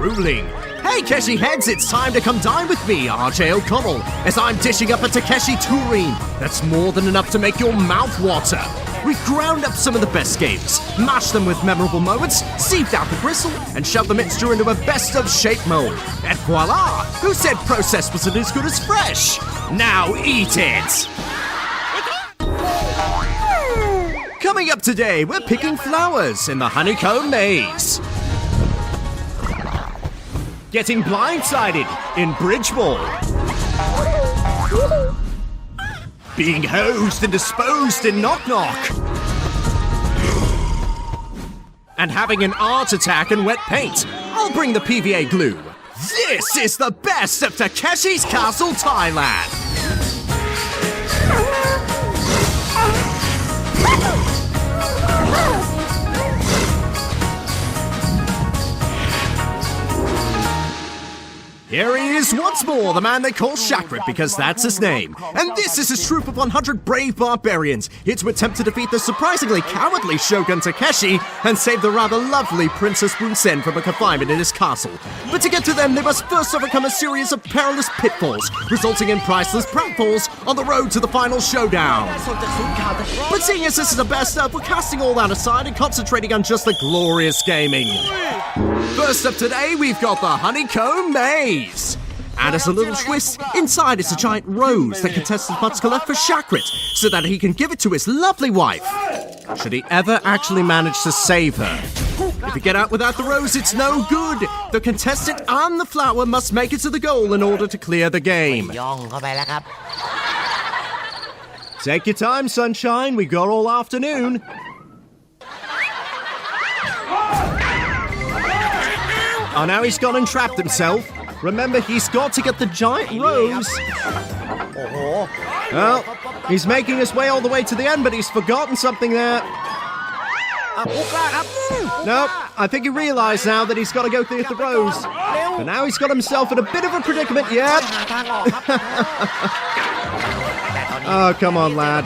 drooling. Hey, Keshi heads, it's time to come dine with me, RJ O'Connell, as I'm dishing up a Takeshi tureen that's more than enough to make your mouth water. We've ground up some of the best games, mashed them with memorable moments, sieved out the gristle, and shoved the mixture into a best-of-shape mold. And voila! Who said processed wasn't as good as fresh? Now eat it! Coming up today, we're picking flowers in the honeycomb maze. Getting blindsided in Bridge Ball. Being hosed and disposed in Knock Knock. And having an art attack in wet paint. I'll bring the PVA glue. This is the best of Takeshi's Castle, Thailand. Here he is once more, the man they call Chakrit, because that's his name. And this is his troop of 100 brave barbarians, here to attempt to defeat the surprisingly cowardly Shogun Takeshi and save the rather lovely Princess Bunsen from a confinement in his castle. But to get to them, they must first overcome a series of perilous pitfalls, resulting in priceless pratfalls on the road to the final showdown. But seeing as this is a best of, we're casting all that aside and concentrating on just the glorious gaming. First up today, we've got the Honeycomb Maze. And as a little twist, inside is a giant rose that contestants must collect for Chakrit so that he can give it to his lovely wife, should he ever actually manage to save her. If you get out without the rose, it's no good. The contestant and the flower must make it to the goal in order to clear the game. Take your time, sunshine. We've got all afternoon. Oh, now he's gone and trapped himself. Remember, he's got to get the giant rose. Well, he's making his way all the way to the end, but he's forgotten something there. Nope, I think he realised now that he's got to go through the rose. But now he's got himself in a bit of a predicament. Yep. Oh, come on, lad.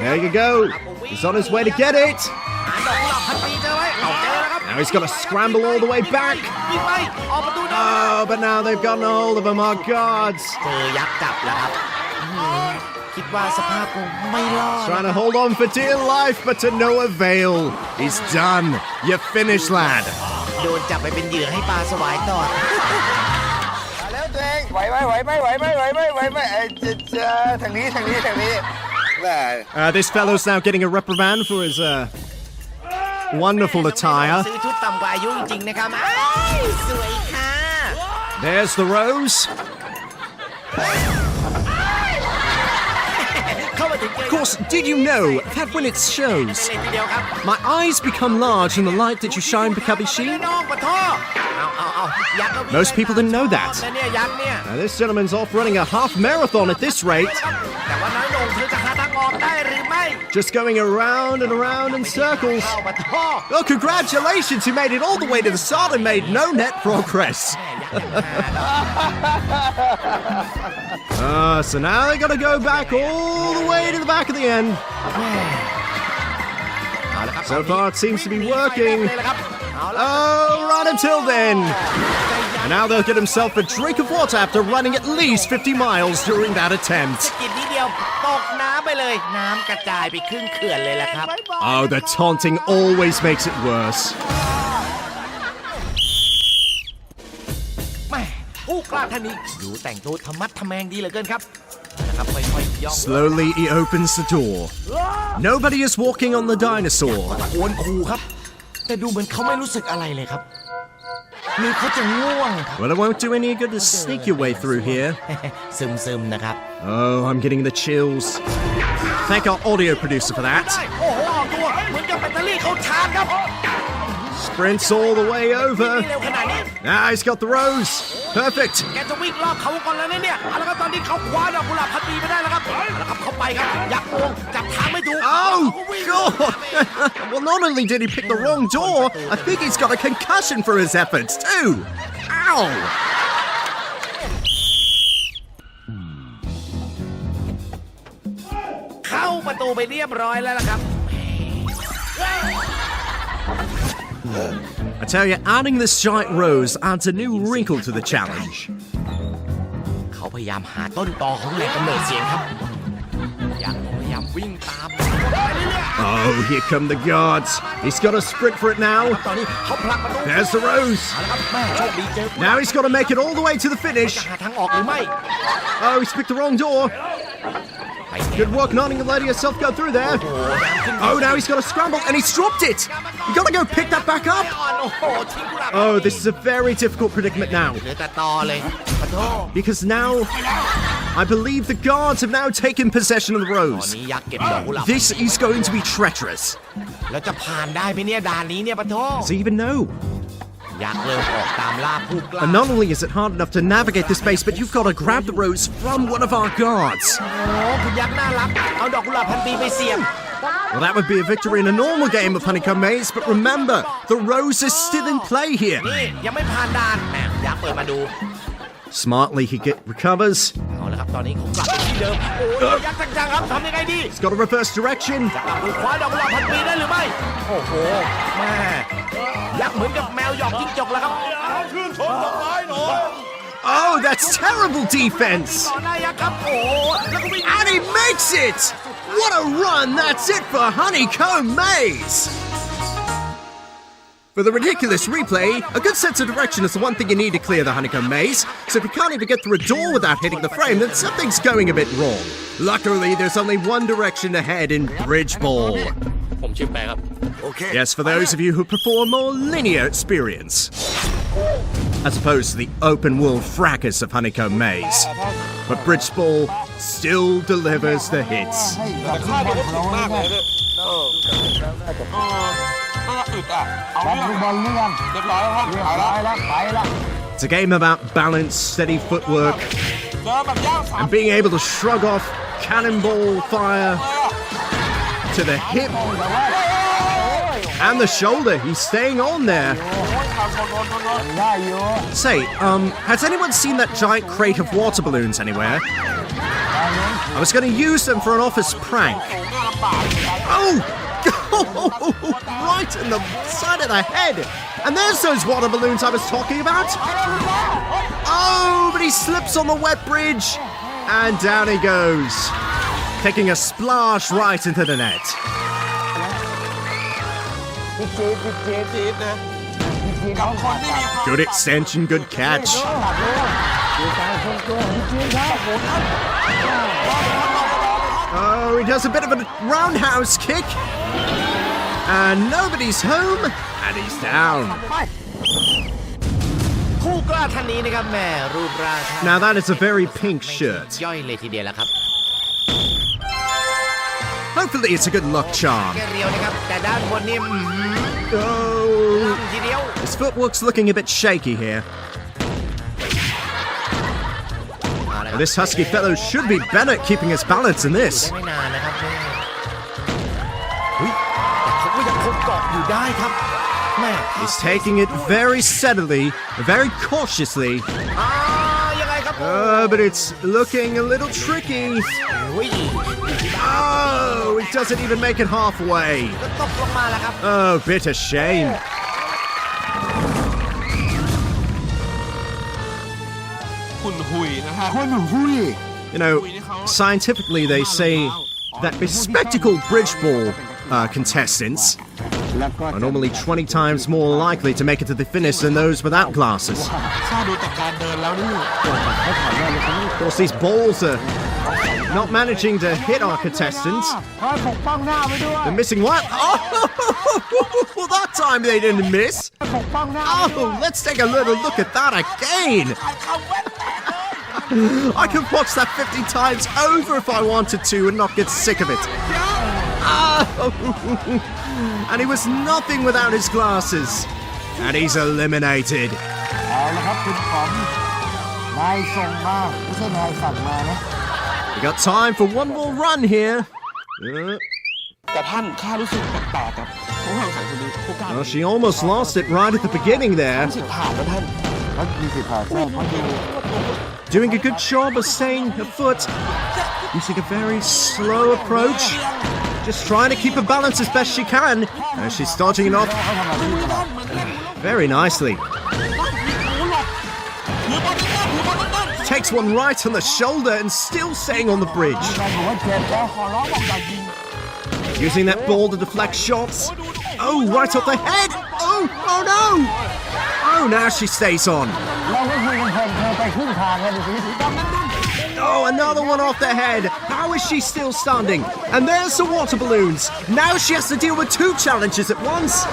There you go. He's on his way to get it. Now he's got to scramble all the way back. Oh, but now they've gotten a hold of him. Oh, gods. Trying to hold on for dear life, but to no avail. He's done. You're finished, lad. This fellow's now getting a reprimand for his wonderful attire. There's the rose. Of course, did you know that when it shows, my eyes become large in the light that you shine, Takeshi? Most people didn't know that. Now, this gentleman's off running a half marathon at this rate. Just going around and around in circles. Oh, congratulations! You made it all the way to the start and made no net progress. So now they gotta go back all the way to the back of the end. So far it seems to be working. Oh, right until then. And now they'll get himself a drink of water after running at least 50 miles during that attempt. Oh, the taunting always makes it worse. Slowly he opens the door. Nobody is walking on the dinosaur. Well, it won't do any good to sneak your way through here. Oh, I'm getting the chills. Thank our audio producer for that. Sprints all the way over. Now he's got the rose. Perfect. Oh, God. Well, not only did he pick the wrong door, I think he's got a concussion for his efforts, too. Ow. I tell you, adding this giant rose adds a new wrinkle to the challenge. เขาพยายามหาต้นตอของแหล่งกำเนิดเสียงครับยังพยายามวิ่งตาม Oh, here come the guards. He's got to sprint for it now. ตอนนี้เขาผลักประตู There's the rose. แม่โชคดีเจอ Now he's got to make it all the way to the finish. หาทางออกหรือไม่ Oh, he's picked the wrong door. Good work not letting yourself go through there. Oh, now he's got to scramble and he's dropped it. You got to go pick that back up. Oh, this is a very difficult predicament now. เหลือแต่ตอเลยปะโถ Because now, I believe the guards have now taken possession of the ตอน rose. นี้ยักษ์เก็บดอกกุหลาบ This is going to be treacherous. แล้วจะผ่านได้ไหมเนี่ยด่านนี้เนี่ยปะโถ Does he even know? ยักษ์เริ่มออกตามล่าผู้กล้า And not only is it hard enough to navigate this space, but you've got to grab the rose from one of our guards. โอ้คุณยักษ์น่ารักเอาดอกกุหลาบพันปีไปเสียบ Well, that would be a victory in a normal game of Honeycomb Maze, but remember, the rose is still in play here. นี่ยังไม่ผ่านด่านแหมยักษ์เปิดมาดู Smartly, he recovers. เอาละครับตอนนี้เขากลับไปที่เดิมโอ้ยยักษ์จังๆครับทำยังไงดี He's got to reverse direction. จะกลับไปคว้าดอกกุหลาบพันปีได้หรือไม่โอ้โหแม่ยักษ์เหมือนกับแมวหยอกจิ้งจกแล้วครับ Oh, that's terrible defense. ต่อหน้ายักษ์ครับโอ้โหแล้วก็วิ่ง And he makes it. What a run. That's it for Honeycomb Maze. For the ridiculous replay, a good sense of direction is the one thing you need to clear the Honeycomb Maze. So if you can't even get through a door without hitting the frame, then something's going a bit wrong. Luckily, there's only one direction ahead in Bridge Ball. ผมชื่อแปรครับ Yes, for those of you who prefer a more linear experience. As opposed to the open-world fracas of Honeycomb Maze. But Bridge Ball still delivers the hits. It's a game about balance, steady footwork, and being able to shrug off cannonball fire to the hip and the shoulder. He's staying on there. Say, has anyone seen that giant crate of water balloons anywhere? I was going to use them for an office prank. Oh! Right in the side of the head! And there's those water balloons I was talking about! Oh, but he slips on the wet bridge! And down he goes, taking a splash right into the net. Good extension, good catch. Oh, he does a bit of a roundhouse kick. And nobody's home, and he's down. ผู้กล้าท่านนี้นะครับแม่รูปร่าง Now that is a very pink shirt. ย่อยเลยทีเดียวแล้วครับ Hopefully it's a good luck charm. แค่เรียวนะครับแต่ด้านบนนี่ Oh, ทีเดียว his footwork's looking a bit shaky here. This husky fellow should be better at keeping his balance in this. ไม่นานนะครับแม่แต่เขาก็ยังคงเกาะอยู่ได้ครับแม่ He's taking it very steadily, very cautiously. ยังไงครับ But it's looking a little tricky. อุ้ย Oh, he doesn't even make it halfway. ก็ตกลงมาแล้วครับ Oh, bitter shame. You know, scientifically they say that bespectacled bridge ball contestants are normally 20 times more likely to make it to the finish than those without glasses. Of course, these balls are not managing to hit our contestants. They're missing what? Oh, that time they didn't miss. Oh, let's take a little look at that again. I could watch that 50 times over if I wanted to and not get sick of it. Oh. And he was nothing without his glasses. And he's eliminated. We got time for one more run here. Well, she almost lost it right at the beginning there. Doing a good job of staying afoot, using a very slow approach, just trying to keep her balance as best she can, as she's starting it off. Very nicely. Takes one right on the shoulder and still staying on the bridge. Using that ball to deflect shots. Oh, right off the head. Oh no. Oh, now she stays on. Oh, another one off the head. How is she still standing? And there's the water balloons. Now she has to deal with two challenges at once.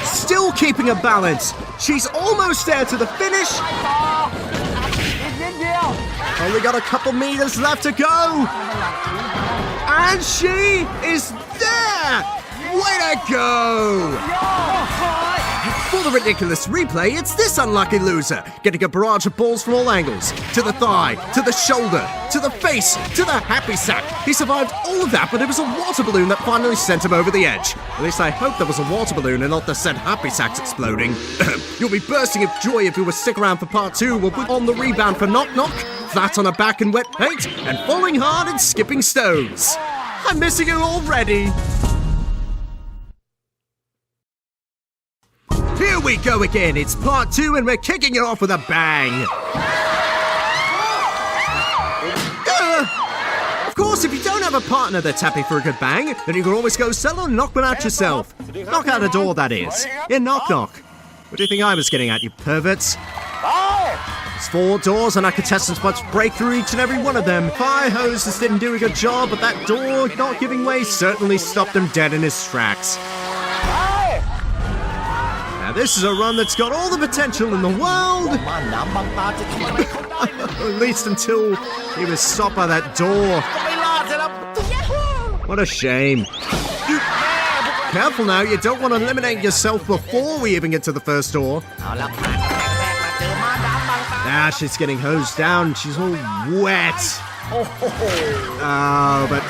Still keeping her balance. She's almost there to the finish. Only got a couple meters left to go. And she is there. Way to go. For the ridiculous replay, it's this unlucky loser, getting a barrage of balls from all angles. To the thigh, to the shoulder, to the face, to the happy sack. He survived all of that, but it was a water balloon that finally sent him over the edge. At least I hope there was a water balloon and not the said happy sacks exploding. You'll be bursting of joy if you will stick around for part 2. We'll put on the rebound for Knock Knock, flat on her back in wet paint, and falling hard and skipping stones. I'm missing it already. Here we go again, it's part 2 and we're kicking it off with a bang. Of course, if you don't have a partner that's happy for a good bang, then you can always go solo and knock one out yourself. Knock out a door, that is. In Knock Knock. What do you think I was getting at, you perverts? It's 4 doors and our contestants must break through each and every one of them. Fire hoses didn't do a good job, but that door not giving way certainly stopped him dead in his tracks. Now this is a run that's got all the potential in the world. At least until he was stopped by that door. What a shame. Careful now, you don't want to eliminate yourself before we even get to the first door. Ah, she's getting hosed down. She's all wet. Oh, but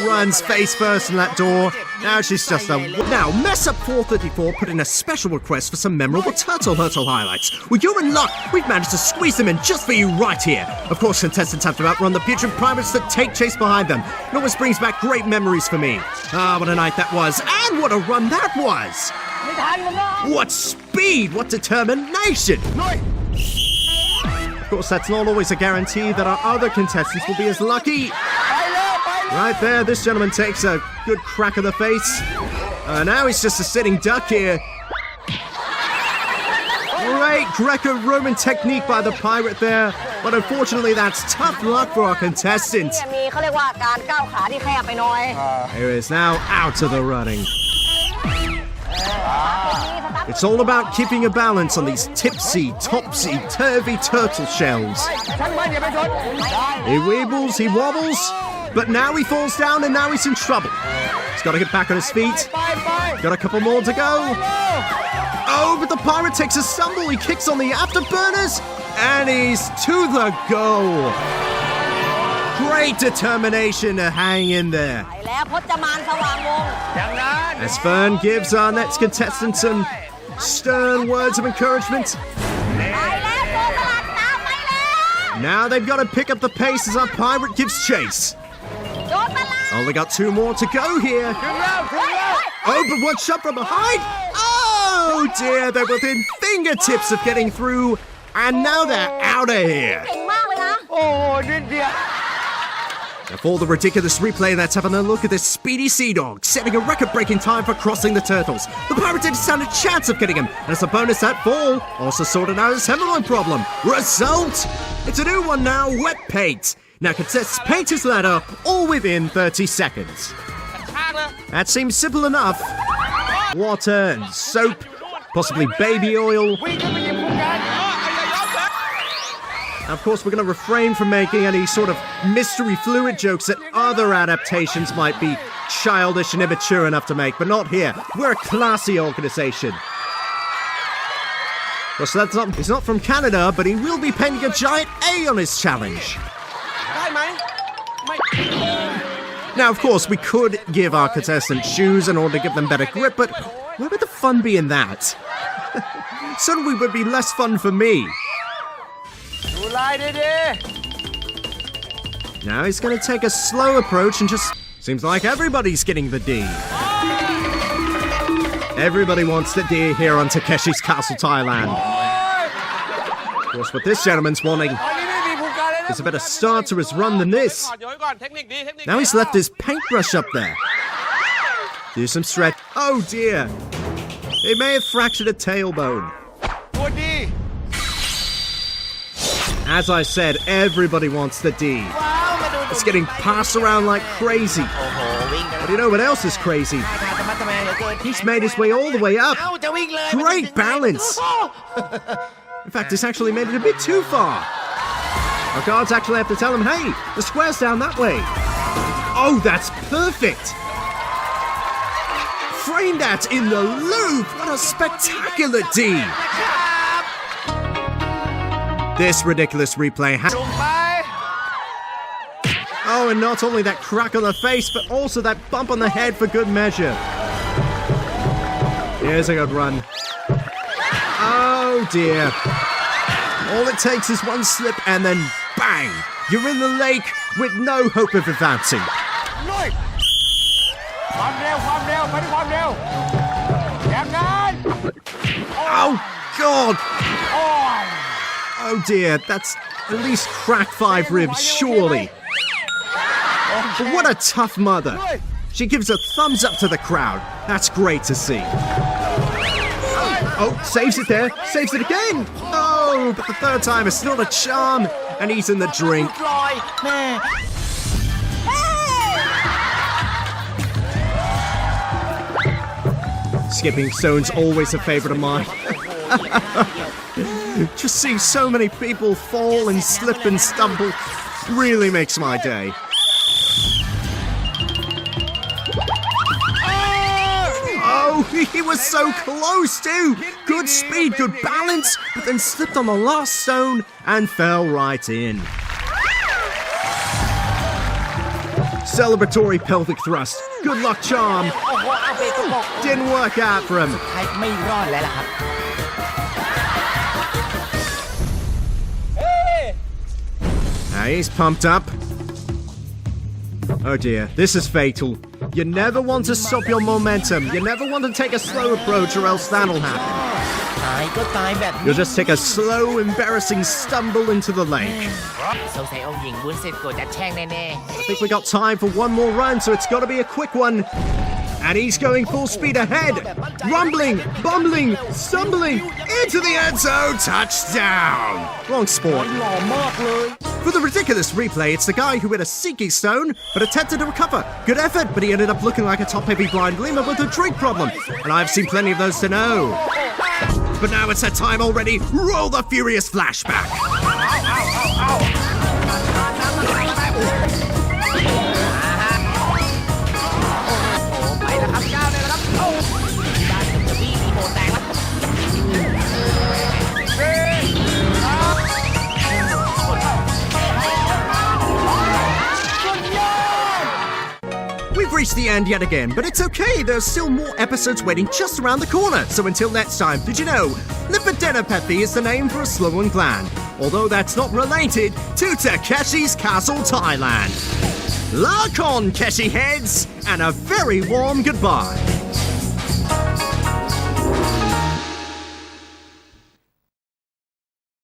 runs face first in that door. Now she's just a... Now, Mess Up 434 put in a special request for some memorable Turtle Hurtle highlights. Well, you're in luck. We've managed to squeeze them in just for you right here. Of course, contestants have to outrun the putrid pirates that take chase behind them. It always brings back great memories for me. Ah, what a night that was. And what a run that was. What speed, what determination. Of course, that's not always a guarantee that our other contestants will be as lucky. Right there, this gentleman takes a good crack of the face. Now he's just a sitting duck here. Great Greco-Roman technique by the pirate there, but unfortunately that's tough luck for our contestant. Here is now out of the running. It's all about keeping a balance on these tipsy, topsy-turvy turtle shells. He weebles, he wobbles, but now he falls down and now he's in trouble. He's got to get back on his feet. Got a couple more to go. Oh, but the pirate takes a stumble. He kicks on the afterburners, and he's to the goal. Great determination to hang in there. As Fern gives our next contestant some stern words of encouragement. Now they've got to pick up the pace as our pirate gives chase. Only got 2 more to go here. Oh, but one shot from behind. Oh dear, they're within fingertips of getting through, and now they're out of here. Now for the ridiculous replay, let's have a look at this speedy sea dog, setting a record-breaking time for crossing the turtles. The pirate didn't stand a chance of getting him, and as a bonus, that fall also sorted out his hemorrhoid problem. Result! It's a new one now, wet paint. Now contestants paint his ladder all within 30 seconds. That seems simple enough. Water and soap, possibly baby oil. Of course, we're going to refrain from making any sort of mystery fluid jokes that other adaptations might be childish and immature enough to make, but not here. We're a classy organization. Well, so he's not from Canada, but he will be painting a giant A on his challenge. Now, of course, we could give our contestants shoes in order to give them better grip, but where would the fun be in that? Certainly would be less fun for me. Now he's going to take a slow approach and just... Seems like everybody's getting the D. Everybody wants the D here on Takeshi's Castle, Thailand. Of course, what this gentleman's wanting is a better start to his run than this. Now he's left his paintbrush up there. Do some stretch. Oh dear. He may have fractured a tailbone. As I said, everybody wants the D. It's getting passed around like crazy. But you know what else is crazy? He's made his way all the way up. Great balance. In fact, he's actually made it a bit too far. Our guards actually have to tell him, hey, the square's down that way. Oh, that's perfect. Frame that in the Louvre. What a spectacular D. This ridiculous replay has... Oh, and not only that crack on the face, but also that bump on the head for good measure. Here's a good run. Oh dear. All it takes is one slip and then bang! You're in the lake with no hope of advancing. Oh God! Oh dear, that's at least cracked 5 ribs, surely. But what a tough mother. She gives a thumbs up to the crowd. That's great to see. Oh, saves it there. Saves it again. Oh, but the third time it's not a charm. And he's in the drink. Skipping stone's always a favorite of mine. Just seeing so many people fall and slip and stumble really makes my day. He was so close too! Good speed, good balance, but then slipped on the last stone and fell right in. Celebratory pelvic thrust. Good luck charm. Didn't work out for him. Now he's pumped up. Oh dear, this is fatal. You never want to stop your momentum. You never want to take a slow approach or else that'll happen. You'll just take a slow, embarrassing stumble into the lake. I think we got time for one more run, so it's got to be a quick one. And he's going full speed ahead. Rumbling, bumbling, stumbling, into the end zone, touchdown. Wrong sport. For the ridiculous replay, it's the guy who hit a sinking stone, but attempted to recover. Good effort, but he ended up looking like a top-heavy blind lemur with a drink problem. And I've seen plenty of those to know. But now it's that time already. Roll the furious flashback. We've reached the end yet again, but it's okay, there's still more episodes waiting just around the corner. So until next time, did you know Lipidenopethi is the name for a Sloan gland, although that's not related to Takeshi's Castle, Thailand. Lark on, Keshi heads, and a very warm goodbye.